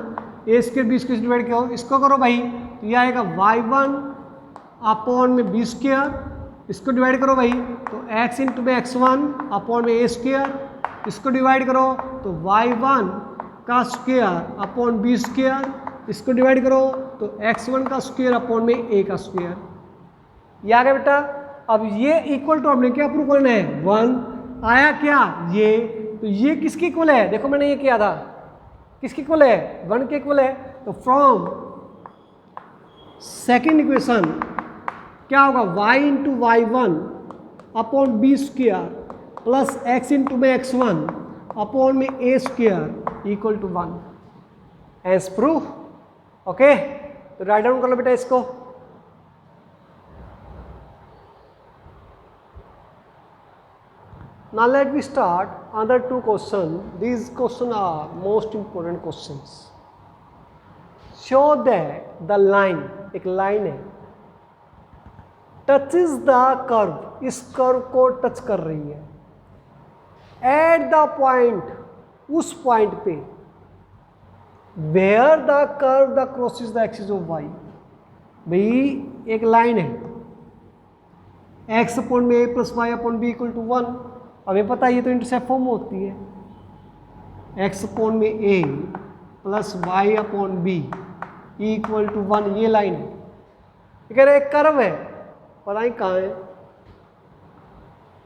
a square b square divide करो, इसको करो भाई तो यह आएगा y1 अपॉन में बी स्क्वेयर, इसको डिवाइड करो भाई तो x इंटू में x1 अपॉन में ए स्क्वेयर, इसको डिवाइड करो तो y1 का स्क्वेयर अपॉन बी स्क्वेयर, इसको डिवाइड करो तो x1 का स्क्वेयर अपॉन में a का स्क्वेयर। ये आ गया बेटा। अब ये इक्वल टू हमने क्या प्रूव करना है, 1 आया क्या ये, तो ये किसके इक्वल है, देखो मैंने ये किया था, किसके इक्वल है, 1 के इक्वल है। तो फ्रॉम सेकेंड इक्वेशन क्या होगा, y into y1 upon b square plus x into में x1 अपॉन में a square equal to 1 as proof. Okay, तो राइट डाउन कर लो बेटा इसको। Now let me start other two questions. These questions are most important questions. Show that the line, एक line है, touches the curve, इस curve को touch कर रही है, at the point, उस पॉइंट पे, where the curve the crosses the axis of y। भाई एक लाइन है, x अपॉन में a plus Y upon B equal to 1, हमें पता है ये तो इंटरसेप्ट फॉर्म होती है, x अपॉन में a plus Y upon B equal to 1, ये लाइन है। ये कह रहे एक कर्व है, पता नहीं कहाँ है,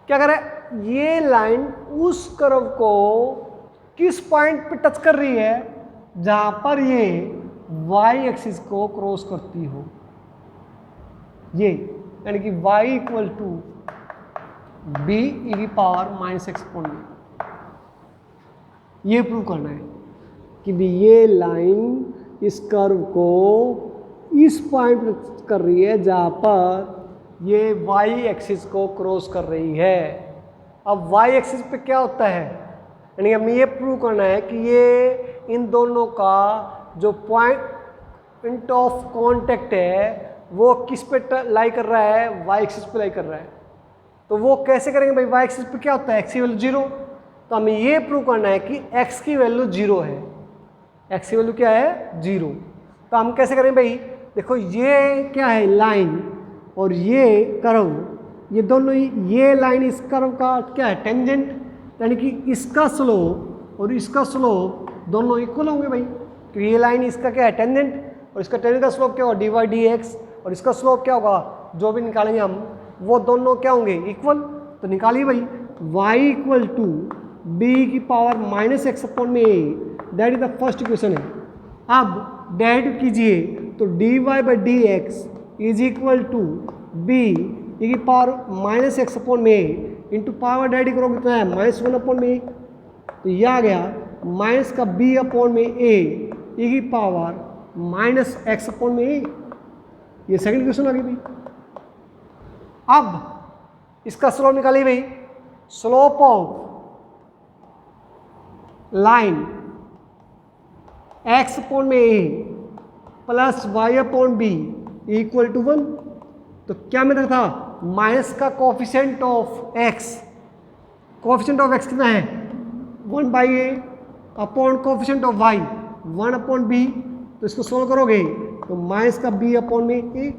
क्या कह रहा है, ये लाइन उस कर्व को किस पॉइंट पे टच कर रही है जहां पर ये y एक्सिस को क्रॉस करती हो, ये यानी कि y equal to B E की power minus X upon B. ये प्रूव करना है कि भी ये लाइन इस कर्व को इस पॉइंट पर कर रही है जहाँ पर ये y एक्सिस को क्रॉस कर रही है। अब y एक्सिस पे क्या होता है, यानी हमें ये प्रूव करना है कि ये इन दोनों का जो पॉइंट ऑफ कांटेक्ट है वो किस पे लाई कर रहा है, y एक्सिस पे लाई कर रहा है। तो वो कैसे करेंगे भाई, y एक्सिस पे क्या होता है, x की वैल्यू 0, तो हमें ये प्रूव करना है कि x की वैल्यू 0 है, x की वैल्यू क्या है 0। तो हम कैसे करें भाई, देखो ये क्या है लाइन और ये कर्व, ये दोनों ही, ये लाइन इस कर्व का क्या है टेंजेंट, यानी कि इसका स्लोप और इसका स्लोप दोनों इक्वल होंगे भाई, क्योंकि ये लाइन इसका क्या है टेंजेंट, और इसका टेंजेंट का स्लोप क्या होगा डी वाई डी एक्स, और इसका स्लोप क्या होगा जो भी निकालेंगे हम वो दोनों क्या होंगे इक्वल। तो निकालिए भाई y इक्वल टू बी की पावर माइनस एक्स अपॉन में A, that is the first equation है। अब डेरिवेटिव कीजिए तो D Y by D x is equal to B E की पावर माइनस एक्स अपॉन में ए इंटू पावर डेरिवेटिव करोगे कितना है माइनस वन अपॉन में ए, तो यह आ गया माइनस का बी अपॉन में ए ई की पावर माइनस एक्स अपॉन में ए। ये सेकंड इक्वेशन आ गई भाई। अब इसका स्लोप निकालिए भाई, slope of line X upon में A plus Y upon B equal to 1। तो क्या मेथड था माइनस का coefficient of X, coefficient of X कितना है 1 by A upon coefficient of Y 1 upon B, तो इसको सोल्व करोगे तो माइनस का बी अपॉन में ए।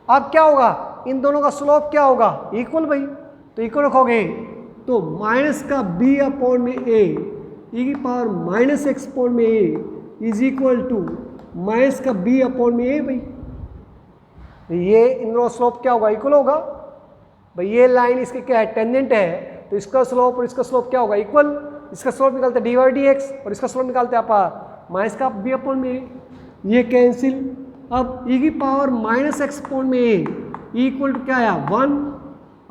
अब क्या होगा इन दोनों का स्लोप क्या होगा इक्वल भाई, तो इक्वल रखोगे तो माइनस का बी अपॉन में ए ई की पावर माइनस एक्स अपॉन में ए इज इक्वल टू माइनस का बी अपॉन में ए भाई। ये इन दोनों स्लोप क्या होगा इक्वल होगा भाई। ये लाइन इसके क्या है टेंजेंट है, तो इसका स्लोप और इसका स्लोप क्या होगा इक्वल। इसका स्लोप निकालते हैं डी वाई डी एक्स और इसका स्लोप निकालते हैं आप माइनस का बी अपॉन में ए, ये कैंसिल। अब ई की पावर माइनस एक्स अपॉन में ए इक्वल टू क्या आया 1।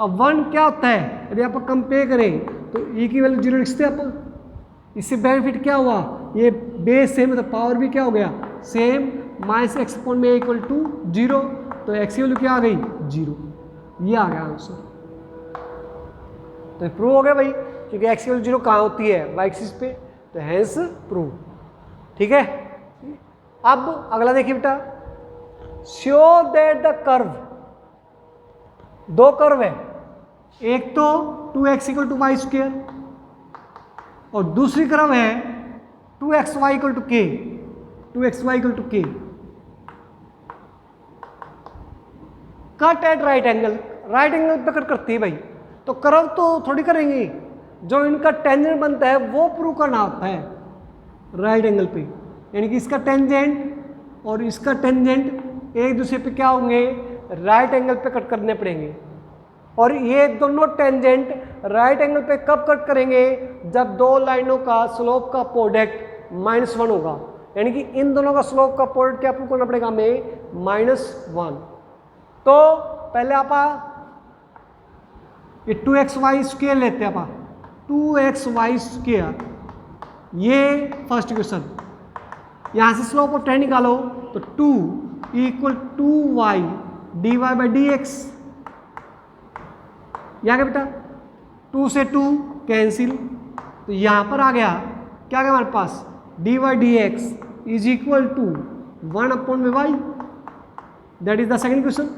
अब 1 क्या होता है यदि आप कंपेयर करें तो ई की वैल्यू 0 लिखते हैं आप। इससे बेनिफिट क्या हुआ ये बेस सेम है तो पावर भी क्या हो गया सेम, माइनस एक्स अपॉन में ए इक्वल टू 0, तो एक्स की वैल्यू क्या आ गई 0। ये आ गया आंसर। तो प्रूव हो गया भाई, क्योंकि एक्स की वैल्यू 0 कहाँ होती है वाई एक्सिस पे, तो हैंस प्रूव। ठीक है, अब अगला देखिए बेटा, शो दैट द कर्व, दो कर्व है, एक तो 2x equal to Y square और दूसरी कर्व है 2xy equal to k, 2xy equal to k. Cut at right angle, right angle पे कट करती है भाई, तो कर्व तो थोड़ी करेंगे, जो इनका टेंजेंट बनता है वो प्रूव करना होता है राइट एंगल पे, यानी कि इसका टेंजेंट और इसका टेंजेंट एक दूसरे पे क्या होंगे राइट एंगल पे कट करने पड़ेंगे। और ये दोनों टेंजेंट राइट एंगल पे कब कट करेंगे जब दो लाइनों का स्लोप का प्रोडक्ट -1 होगा, यानी कि इन दोनों का स्लोप का प्रोडक्ट क्या प्रूव करना पड़ेगा हमें -1। तो पहले आप ये 2xy स्क्वायर लेते हैं आप, 2xy स्क्वायर, ये फर्स्ट इक्वेशन, यहां से स्लोप ऑफ टेन निकालो तो 2 equal 2y dy by D x. क्या बेटा 2 से 2 कैंसिल, तो यहां पर आ गया क्या गया हमारे पास dy by D x is equal to 1 upon में y, that is the second question.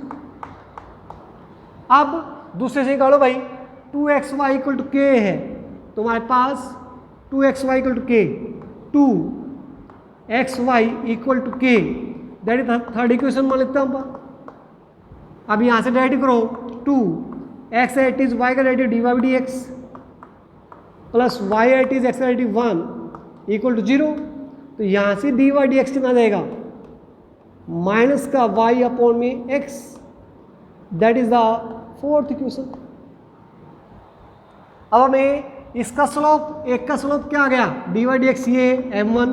अब दूसरे से निकालो भाई, 2xy इक्वल टू के है तो हमारे पास 2xy equal to k, 2xy equal to के, दैट इज थर्ड इक्वेशन मान लेते हैं हम। अब यहां से डेरिवेटिव करो, 2x एट इज y का derivative dy by D x plus y at is x का डेरिवेटिव 1 इक्वल टू 0, तो यहां से dy बाई डी एक्स कितना देगा माइनस का y अपॉन में x, that is the fourth equation. अब हमें इसका स्लोप, एक का स्लोप क्या आ गया dy बाई डी एक्स ये m1,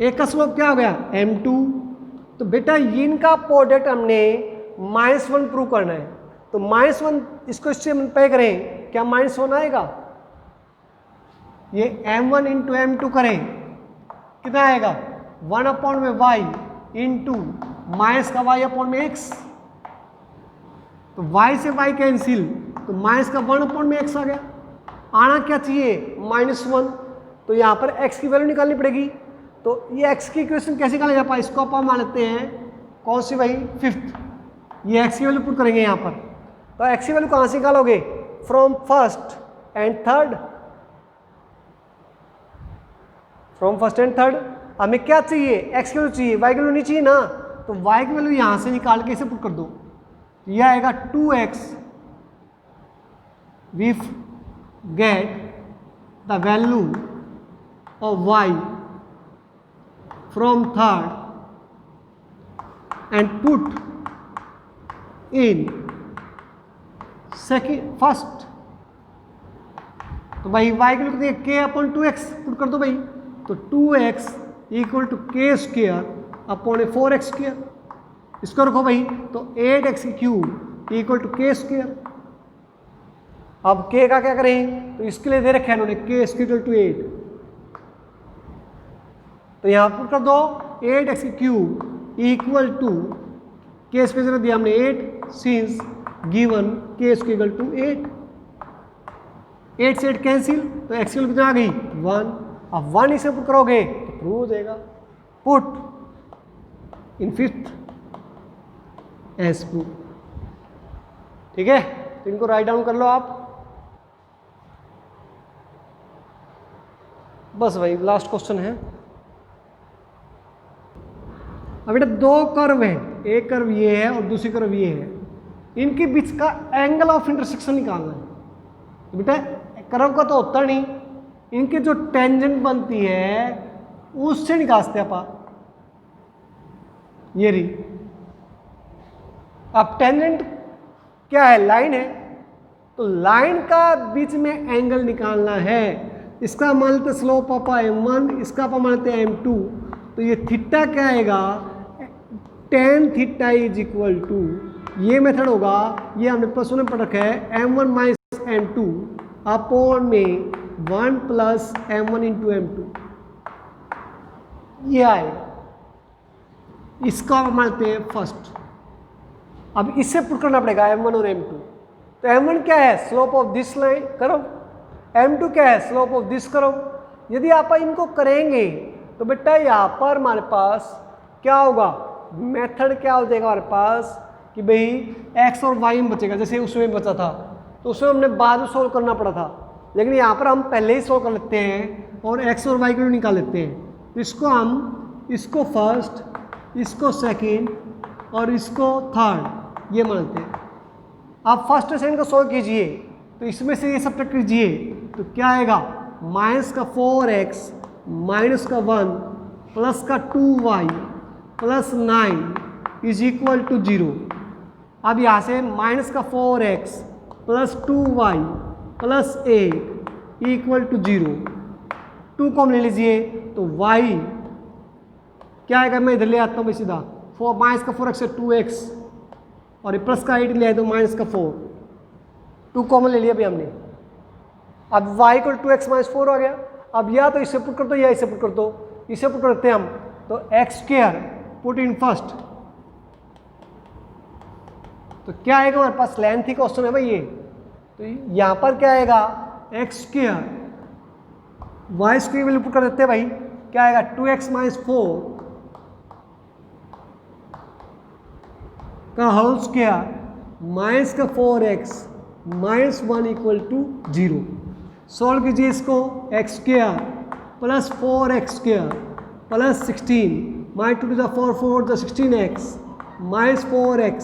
एक का स्लोप क्या हो गया m2, तो बेटा इनका प्रोडक्ट हमने -1 प्रूव करना है, तो -1 इसको इससे पे करें क्या -1 आएगा, ये m1 इंटू m2 करें कितना आएगा 1 अपॉन में y इंटू माइनस का y अपॉन में x, तो y से y कैंसिल, तो माइनस का 1 अपॉन में x आ गया। आना क्या चाहिए -1, तो यहाँ पर x की वैल्यू निकालनी पड़ेगी। तो ये x की इक्वेशन कैसे निकाला जा पाए, इसको आप मान लेते हैं कौन सी भाई फिफ्थ, ये x की वैल्यू पुट करेंगे यहाँ पर, तो x की वैल्यू कहाँ से निकालोगे from first and third, from first and third. हमें क्या चाहिए x की वैल्यू चाहिए, y की वैल्यू नहीं चाहिए ना, तो y की वैल्यू यहाँ से निकाल के इसे पुट कर दो, यह आएगा 2x with get the value of y from third and put in second first। तो भाई y की value k upon 2x put कर दो भाई, तो 2x equal to k square upon 4x square, इसको रखो भाई, तो 8x cube equal to k square. अब k का क्या करें, तो इसके लिए दे रखे हैं उन्होंने k इक्वल टू 8, तो यहां पुट कर दो 8x cube equal to k square दिया हमने 8 since given k equal to 8, 8 से 8 कैंसिल, तो x की वैल्यू कितना आ गई 1। अब 1 इसे पुट करोगे तो प्रूव हो जाएगा, put in fifth as prove. ठीक है, तो इनको राइट डाउन कर लो आप। बस भाई लास्ट क्वेश्चन है। अब बेटा दो कर्व है, एक कर्व ये है और दूसरी कर्व ये है, इनके बीच का एंगल ऑफ इंटरसेक्शन निकालना है। तो बेटा कर्व का तो होता नहीं, इनके जो टेंजेंट बनती है उससे निकालते हैं आप, ये रही। अब टेंजेंट क्या है, लाइन है, तो लाइन का बीच में एंगल निकालना है। इसका मान लेते स्लोप पापा m1, इसका पापा मान लेते m2, तो ये थीटा क्या आएगा, tan theta is equal to, ये मेथड होगा, ये हमने प्रश्न में पढ़ रखा है m1 माइनस m2 अपॉन में 1 प्लस m1 इंटू m2, ये आएगा। इसका मानते हैं फर्स्ट। अब इससे पुट करना पड़ेगा m1 और m2। तो m1 क्या है, स्लोप ऑफ दिस लाइन करो, m2 क्या है, स्लोप ऑफ दिस करो। यदि आप इनको करेंगे तो बेटा यहाँ पर हमारे पास क्या होगा, मेथड क्या हो जाएगा हमारे पास कि भाई x और y में बचेगा, जैसे उसमें बचा था, तो उसमें हमने बाद में सोल्व करना पड़ा था, लेकिन यहाँ पर हम पहले ही सोल्व कर लेते हैं और x और y की वैल्यू निकाल लेते हैं। तो इसको हम, इसको फर्स्ट, इसको सेकंड और इसको थर्ड ये मानते हैं। आप फर्स्ट और सेकंड को सोल्व कीजिए, तो इसमें से ये सब्ट्रैक्ट कीजिए, तो क्या आएगा, माइनस का 4x माइनस का 1 प्लस का 2y plus 9 is equal to 0। अब यहाँ से माइनस का 4x plus 2y plus 8 equal to 0, 2 common ले लीजिए, तो y क्या आएगा, मैं इधर ले आता हूँ सीधा, माइनस का 4x से 2x और प्लस का 8 ले आए तो माइनस का 4, 2 कॉमन ले लिया अभी हमने। अब y इक्वल 2x माइनस 4 आ गया। अब या तो इसे पुट कर दो या इसे पुट कर दो, इसे पुट करते हैं हम, तो x square put in first, तो क्या आएगा हमारे पास, लेंथ ही क्वेश्चन है भाई ये, तो यहां पर क्या आएगा, x square, y square value put कर देते हैं भाई, क्या आएगा 2x माइनस 4 का होल स्क्वायर माइनस का 4x minus 1 equal to 0। Solve कीजिए इसको, x square plus 4x square plus 16 minus 2 to the 4 4 the 16x minus 4x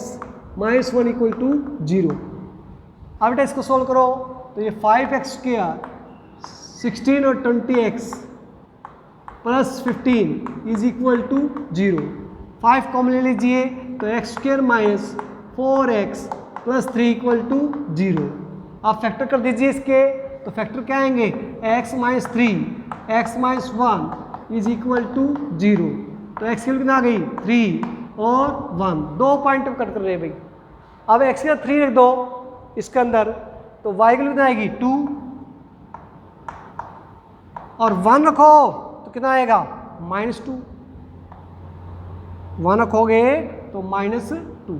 minus 1 equal to 0। अब बेटा इसको सॉल्व करो, तो ये 5x स्क्वायर 16 और 20x plus 15 is equal to 0। 5 common ले लीजिए, तो x square minus 4x plus 3 equal to 0। आप फैक्टर कर दीजिए इसके, तो फैक्टर क्या आएंगे, x minus 3 x minus 1 is equal to 0। तो x की वैल्यू कितना आ गई 3 और 1, 2 पॉइंट कट कर रहे हैं भाई। अब x का 3 रख दो इसके अंदर, तो y की वैल्यू कितना आएगी 2 और 1 रखो तो कितना आएगा -2, 1 रखोगे तो -2,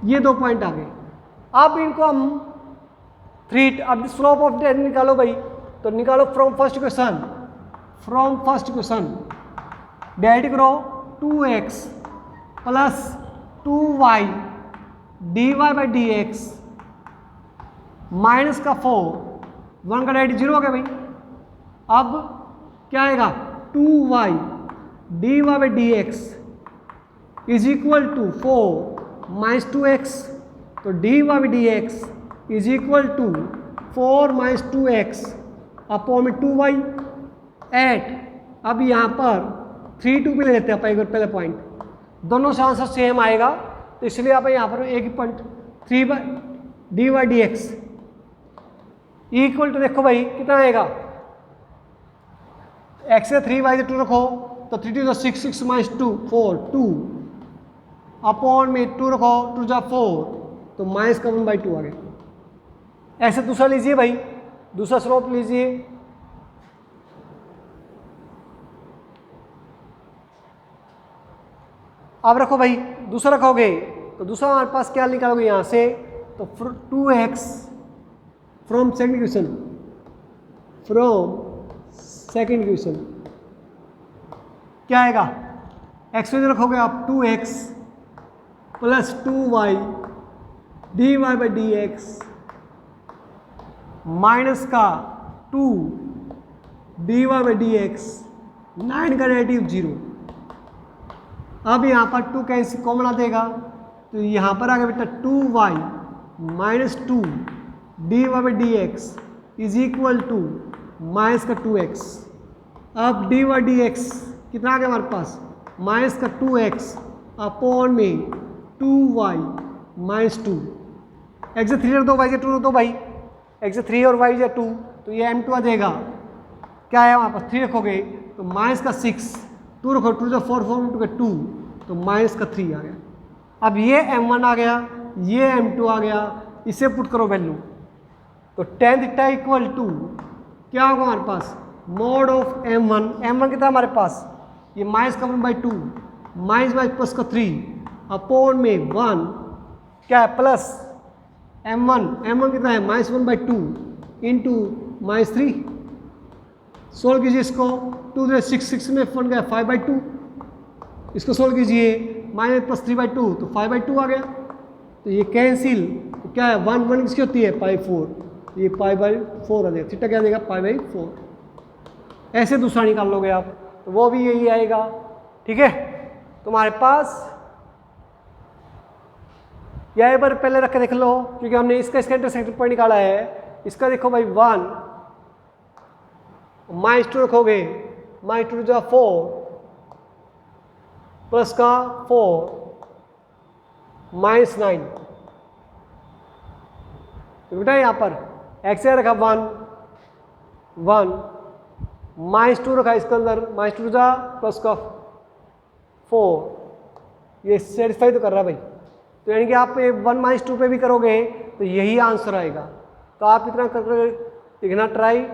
ये 2 पॉइंट आ गए। अब इनको हम 3, अब स्लोप ऑफ टेन निकालो भाई, तो निकालो from first equation, from first equation direct करो 2x plus 2y dy by D x minus का 4, 1 का डायरेक्ट 0 हो गया भाई। अब क्या आएगा 2y dy by D x is equal to 4 minus 2x, तो dy by D x is equal to 4 minus 2x upon में 2y एट, अब यहाँ पर 3 2 पे ले लेते हैं अपन पहले पॉइंट, दोनों से आंसर सेम आएगा तो इसलिए आप यहाँ पर एक ही point 3 by D Y D X equal to, देखो भाई कितना आएगा, x से 3 y से 2 रखो तो 3 2 6 6 माइनस 2 4 2 अपॉन में 2 रखो 2 जा 4 तो माइनस का 1/2 आ गया। ऐसे दूसरा लीजिए भाई, दूसरा स्लोप लीजिए, अब रखो भाई दूसरा रखोगे तो दूसरा हमारे पास क्या निकालोगे यहाँ से, तो 2x from second equation, second equation क्या आएगा, x में रखोगे आप 2x plus 2y dy by D x minus का 2 dy बाई डी एक्स 9 का नेगेटिव 0। अब यहाँ पर 2 कैंसिल कॉमन आ देगा तो यहाँ पर आ गया बेटा 2y minus 2 dy by D x is equal to minus का 2x। अब डी वाई डी एक्स कितना आ गया हमारे पास, माइनस का 2x अपॉन में 2y माइनस 2, x से 3 रख दो, y से 2 रख दो भाई, x से 3 और y से 2 तो ये m2 आ जाएगा। क्या है हमारे पास 3 रखोगे तो माइनस का 6, 2 रखो 2 से 4 4 2 2 तो माइनस का 3 आ गया। अब ये m1 आ गया, ये m2 आ गया, इसे पुट करो वैल्यू तो tan थीटा इक्वल टू क्या होगा हमारे पास, मॉड ऑफ m1, m1 कितना हमारे पास, ये माइनस का 1/2 माइनस बाई प्लस का 3 अपॉन में 1 क्या है प्लस m1 कितना है माइनस 1/2 इंटू माइनस 3, सोल्व कीजिए इसको, 2 6 6 में 1 गया 5/2, इसको सोल्व कीजिए माइनस प्लस 3/2 तो 5/2 आ गया, तो ये कैंसिल तो क्या है 1 1 किसकी होती है π4, ये π/4 आ जाएगा, थीटा क्या देगा π/4। ऐसे दूसरा निकाल लोगे आप तो वो भी यही आएगा। ठीक है, तुम्हारे पास यह पर पहले रख के देख लो क्योंकि हमने इसका इंटरसेक्शन पॉइंट निकाला है। इसका देखो भाई 1 माइनस 2 रखोगे, माइनस 2 जा 4 प्लस का 4 माइनस 9, तो बेटा यहाँ पर x रखा 1 माइनस 2 रखा इसके अंदर, माइनस 2 जा प्लस का 4, ये सेटिस्फाई तो कर रहा है भाई, तो यानी कि आप 1 माइनस 2 पे भी करोगे तो यही आंसर आएगा। तो आप इतना कर देखना ट्राई।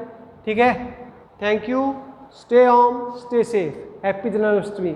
ठीक है, thank you, stay home, stay safe, happy Janmashtami.